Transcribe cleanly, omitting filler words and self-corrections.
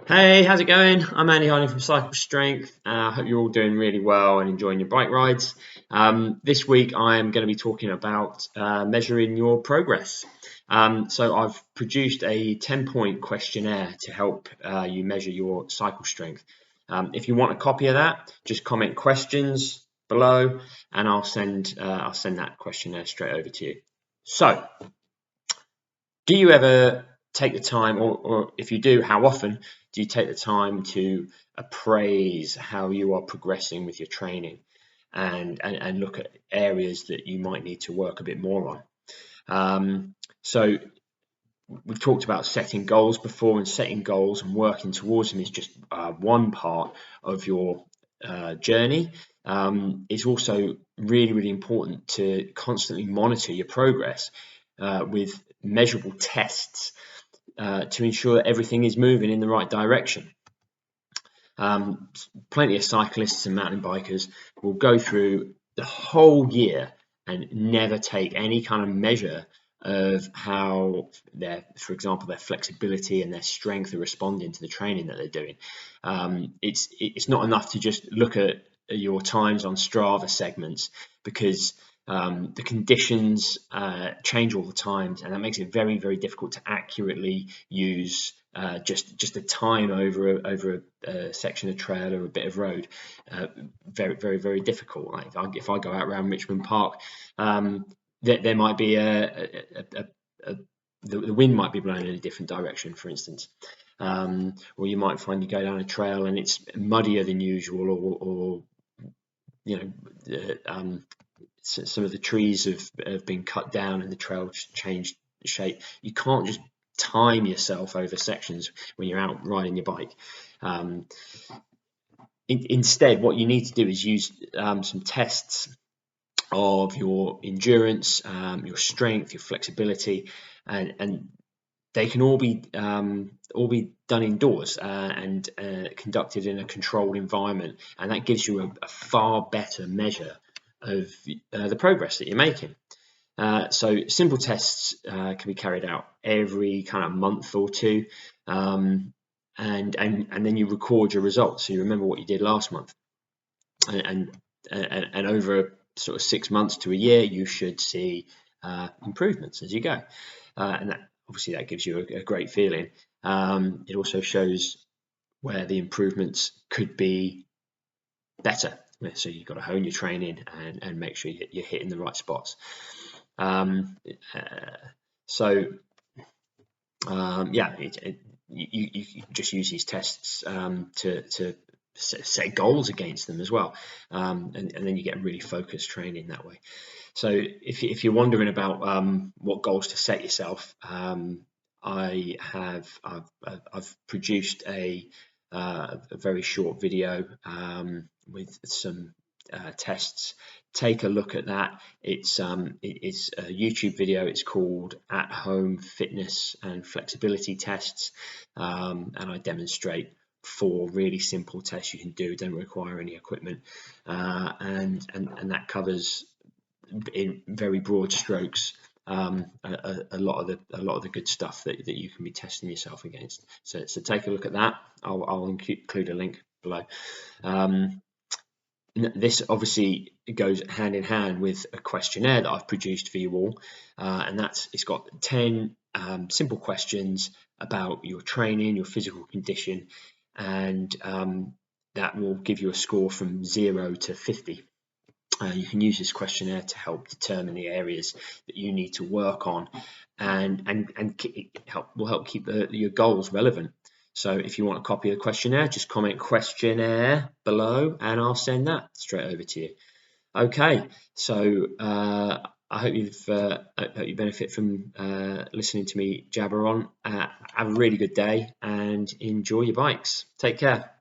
Hey, how's it going? I'm Andy Harding from Cycle Strength. I hope you're all doing really well and enjoying your bike rides. This week I'm going to be talking about measuring your progress. So I've produced a 10-point questionnaire to help you measure your cycle strength. If you want a copy of that, just comment questions below and I'll send that questionnaire straight over to you. So, do you ever take the time, or if you do, how often do you take the time to appraise how you are progressing with your training and look at areas that you might need to work a bit more on? So we've talked about setting goals before, and setting goals and working towards them is just one part of your journey. It's also really, really important to constantly monitor your progress with measurable tests to ensure that everything is moving in the right direction. Plenty of cyclists and mountain bikers will go through the whole year and never take any kind of measure of how for example, their flexibility and their strength are responding to the training that they're doing. It's not enough to just look at your times on Strava segments, because the conditions change all the time, and that makes it very, very difficult to accurately use just a time over a section of trail or a bit of road. Very, very, very difficult. Like if I go out around Richmond Park, there might be the wind might be blowing in a different direction, for instance. Or you might find you go down a trail and it's muddier than usual, or some of the trees have been cut down and the trail changed shape. You can't just time yourself over sections when you're out riding your bike. Instead, what you need to do is use some tests of your endurance, your strength, your flexibility, and they can all be done indoors and conducted in a controlled environment, and that gives you a far better measure of the progress that you're making. So simple tests can be carried out every kind of month or two, and then you record your results, so you remember what you did last month, and over sort of 6 months to a year, you should see improvements as you go, and that obviously that gives you a great feeling. It also shows where the improvements could be better. So you've got to hone your training and make sure you're hitting the right spots. You just use these tests to set goals against them as well, and then you get really focused training that way. So if you're wondering about what goals to set yourself, I've produced a very short video with some tests. Take a look at that. It's a YouTube video. It's called At Home Fitness and Flexibility Tests, and I demonstrate 4 really simple tests you can do. Don't require any equipment, and that covers in very broad strokes a lot of the good stuff that you can be testing yourself against. So take a look at that. I'll include a link below. This obviously goes hand in hand with a questionnaire that I've produced for you all, and it's got 10 simple questions about your training, your physical condition, and that will give you a score from 0 to 50. You can use this questionnaire to help determine the areas that you need to work on, and will help keep your goals relevant. So if you want a copy of the questionnaire, just comment questionnaire below and I'll send that straight over to you. Okay, so I hope you benefit from listening to me jabber on. Have a really good day and enjoy your bikes. Take care.